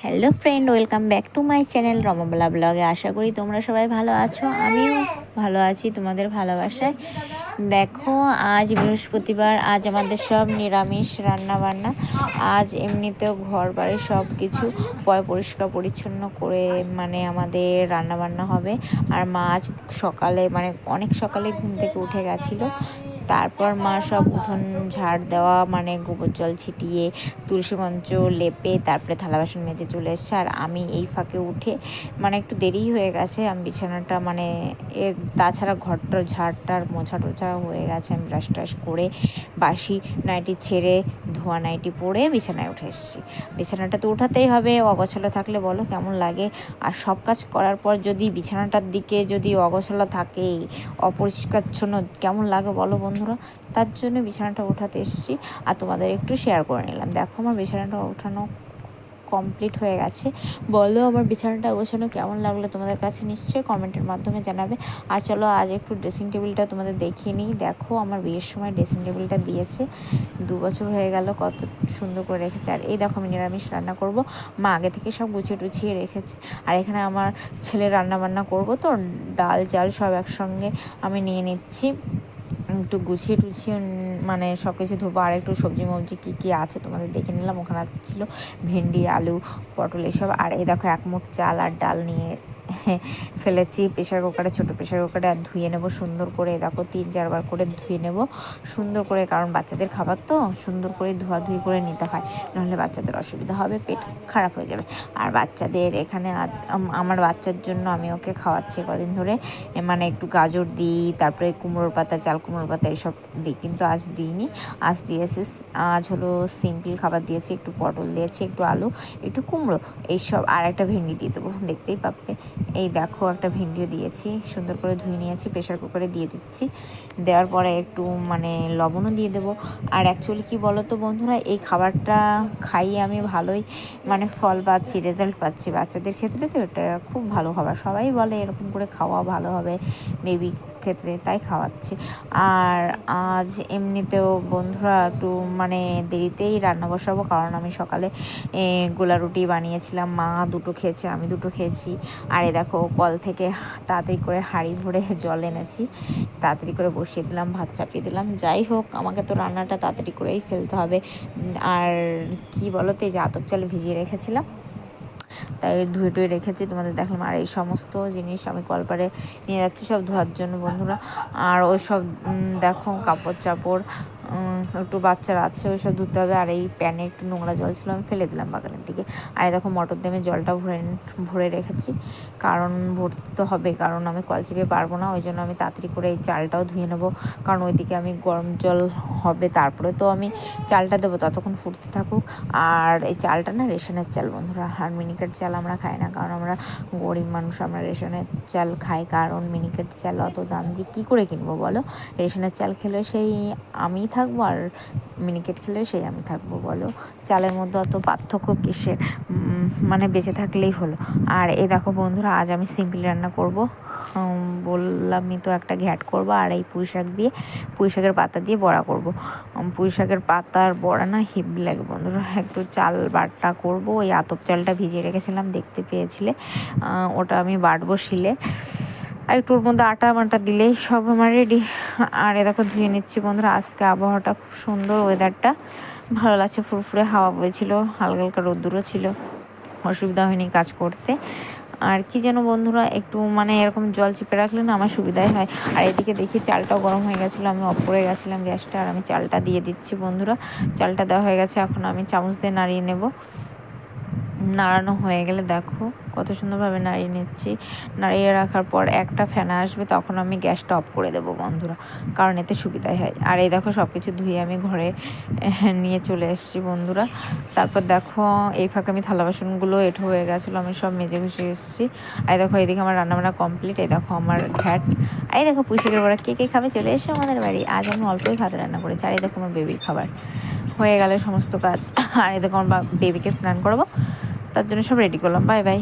Hello friend, welcome back to my channel Ramabala ব্লগে। আশা করি তোমরা সবাই ভালো আছো, আমিও ভালো আছি তোমাদের ভালোবাসায়। দেখো, আজ বৃহস্পতিবার, আজ আমাদের সব নিরামিষ রান্না বান্না। আজ এমনিতেও ঘর বাড়ি সব কিছু পরিষ্কার পরিচ্ছন্ন করে আমাদের রান্না বান্না হবে। আর মা আজ সকালে অনেক সকালে ঘুম থেকে উঠে গেছিলো। তারপর মা সব উঠোন ঝাড় দেওয়া, গোবর জল ছিটিয়ে তুলসী মঞ্চ লেপে তারপরে থালা বাসন মেজে চলে এসছে। আর আমি এই ফাঁকে উঠে একটু দেরি হয়ে গেছে, আমি বিছানাটা তাছাড়া ঘরটা ঝাড়টার মোছা টোছা হয়ে গেছে। আমি ব্রাশ ট্রাশ করে বাসি নাইটি ছেড়ে ধোয়া নাইটি পরে বিছানায় উঠে এসেছি। বিছানাটা তো উঠাতেই হবে, অগোছালো থাকলে বলো কেমন লাগে। আর সব কাজ করার পর যদি বিছানাটার দিকে যদি অগোছালো থাকে, অপরিষ্কারচ্ছন্ন, কেমন লাগে বলো বন্ধুরা। তার জন্য বিছানাটা ওঠাতে এসেছি আর তোমাদের একটু শেয়ার করে নিলাম। দেখো, আমার বিছানাটা ওঠানো কমপ্লিট হয়ে গেছে। বলো আমার বিছানাটা গোছানো কেমন লাগলো তোমাদের কাছে, নিশ্চয়ই কমেন্টের মাধ্যমে জানাবে। আর চলো আজ একটু ড্রেসিং টেবিলটা তোমাদের দেখিয়ে নিই। দেখো, আমার বিয়ের সময় ড্রেসিং টেবিলটা দিয়েছে, 2 বছর হয়ে গেল, কত সুন্দর করে রেখেছে। আর এই দেখো, আমি নিরামিষ রান্না করব, মা আগে থেকে সব গুছিয়ে টুছিয়ে রেখেছে। আর এখানে আমার ছেলে রান্না বান্না করবো, তো ডাল চাল সব একসঙ্গে আমি নিয়ে নিচ্ছি, একটু গুছিয়ে টুছিয়ে সব কিছু ধোবো। আর একটু সবজি মবজি কী কী আছে তোমাদের দেখে নিলাম। ওখানে ছিল ভেন্ডি, আলু, পটল এসব। আর এই দেখো, 1 মুঠ চাল আর ডাল নিয়ে ফেলেছি প্রেশার কুকারে, ছোটো প্রেশার কুকারে। আর ধুয়ে নেব সুন্দর করে, দেখো 3-4 বার করে ধুয়ে নেব সুন্দর করে, কারণ বাচ্চাদের খাবার তো সুন্দর করে ধোয়াধুয়ি করে নিতে হয়, নাহলে বাচ্চাদের অসুবিধা হবে, পেট খারাপ হয়ে যাবে। আর বাচ্চাদের এখানে আমার বাচ্চার জন্য আমি ওকে খাওয়াচ্ছি কদিন ধরে, একটু গাজর দিই, তারপরে কুমড়োর পাতা, চাল কুমড়োর পাতা এসব দিই, কিন্তু আজ দিইনি। আজ দিয়েছি, আজ হলো সিম্পল খাবার দিয়েছি, একটু পটল দিয়েছি, একটু আলু, একটু কুমড়ো এইসব, আর একটা ভেন্ডি দিয়ে দেবো, দেখতেই পাবে। এই দেখো, একটা ভেন্ডিও দিয়েছি, সুন্দর করে ধুয়ে নিয়েছি, প্রেশার কুকারে দিয়ে দিচ্ছি। দেওয়ার পরে একটু লবণও দিয়ে দেবো। আর অ্যাকচুয়ালি কি বলো তো বন্ধুরা, এই খাবারটা খাইয়ে আমি ভালোই ফল পাচ্ছি, রেজাল্ট পাচ্ছি বাচ্চাদের ক্ষেত্রে। তো এটা খুব ভালো খাবার, সবাই বলে এরকম করে খাওয়া ভালো হবে বেবি ক্ষেত্রে, তাই খাওয়াচ্ছি। আর আজ এমনিতেও বন্ধুরা একটু দেরিতেই রান্না বসাবো, কারণ আমি সকালে গোলা রুটি বানিয়েছিলাম, মা 2টো খেয়েছে, আমি 2টো খেয়েছি। আর এই দেখো, কল থেকে তাড়াতাড়ি করে হাঁড়ি ভরে জল এনেছি, তাড়াতাড়ি করে বসিয়ে দিলাম, ভাত চাপিয়ে দিলাম। যাই হোক, আমাকে তো রান্নাটা তাড়াতাড়ি করেই ফেলতে হবে। আর কি বলো তো, এই যে আতপ চাল ভিজিয়ে রেখেছিলাম, তাই ধুয়ে টুয়ে রেখেছি, তোমাদের দেখলাম। আর এই সমস্ত জিনিস আমি কলপারে নিয়ে যাচ্ছি সব ধোয়ার জন্য বন্ধুরা। আর ওই সব দেখো, কাপড় চাপড় একটু বাচ্চার আছে, ওই সব ধুতে হবে। আর এই প্যানে একটু নোংরা জল ছিল, আমি ফেলে দিলাম বাগানের দিকে। আর এই দেখো, মটর দিয়ে আমি জলটা ভরে রেখেছি, কারণ ভরতে তো হবে, কারণ আমি কল চেপে পারবো না, ওই জন্য আমি তাড়াতাড়ি করে এই চালটাও ধুয়ে নেবো, কারণ ওইদিকে আমি গরম জল হবে, তারপরে তো আমি চালটা দেবো, ততক্ষণ ফুটতে থাকুক। আর এই চালটা না রেশনের চাল বন্ধুরা, আর মিনিকেট চাল আমরা খাই না, কারণ আমরা গরিব মানুষ, আমরা রেশনের চাল খাই, কারণ মিনিকেট চাল অত দাম দিয়ে কী করে কিনবো বলো। রেশনের চাল খেলে সেই আমি থাকবো, আর মিনিকেট খেলে সেই আমি থাকবো, বলো। চালের মধ্যে অত পার্থক্য কিসের, বেঁচে থাকলেই হলো। আর এই দেখো বন্ধুরা, আজ আমি সিম্পল রান্না করব, বললামই তো, একটা ঘ্যাট করবো, আর এই পুঁই শাকের পাতা দিয়ে বড়া করব। পুঁই শাকের পাতার বড়া না হেভি লাগে বন্ধুরা। একটু চাল বাটা করব, ওই আতপ চালটা ভিজিয়ে রেখেছিলাম, দেখতে পেয়েছিলে, ওটা আমি বাটবো শিলে। আর একটু ওর মধ্যে আটা মাটা দিলেই সব আমার রেডি। আর এ দেখো, ধুয়ে নিচ্ছি বন্ধুরা। আজকে আবহাওয়াটা খুব সুন্দর, ওয়েদারটা ভালো লাগছে, ফুরফুরে হাওয়া বইছিল, হালকা হালকা রোদ্দুরও ছিল, অসুবিধা হয়নি কাজ করতে। আর কি যেন বন্ধুরা, একটু এরকম জল চেপে রাখলে না আমার সুবিধাই হয়। আর এদিকে দেখি চালটাও গরম হয়ে গেছিলো, আমি অফ করে গেছিলাম গ্যাসটা, আর আমি চালটা দিয়ে দিচ্ছি বন্ধুরা। চালটা দেওয়া হয়ে গেছে, এখন আমি চামচ দিয়ে নাড়িয়ে নেব। নাড়ানো হয়ে গেলে দেখো কত সুন্দরভাবে নাড়িয়ে নিচ্ছি। নাড়িয়ে রাখার পর একটা ফেনা আসবে, তখন আমি গ্যাসটা অফ করে দেবো বন্ধুরা, কারণ এতে সুবিধাই হয়। আর এই দেখো, সব কিছু ধুয়ে আমি ঘরে নিয়ে চলে এসেছি বন্ধুরা। তারপর দেখো, এই ফাঁকে আমি থালা বাসনগুলো এঁঠো হয়ে গেছিলো, আমি সব মেজে ঘুষে এসেছি। আর দেখো, এইদিকে আমার রান্নাবান্না কমপ্লিট। এই দেখো আমার ঘ্যাট, আর এই দেখো পুঁই শাকের বড়া। কে খাবে চলে এসো আমাদের বাড়ি। আজ আমি অল্পই ভাত রান্না করেছি। আর এই দেখো, আমার বেবির খাবার হয়ে গেলে সমস্ত কাজ। আর এই দেখো, আমার বেবিকে স্নান করাবো, তার জন্য সব রেডি করলাম। Bye bye.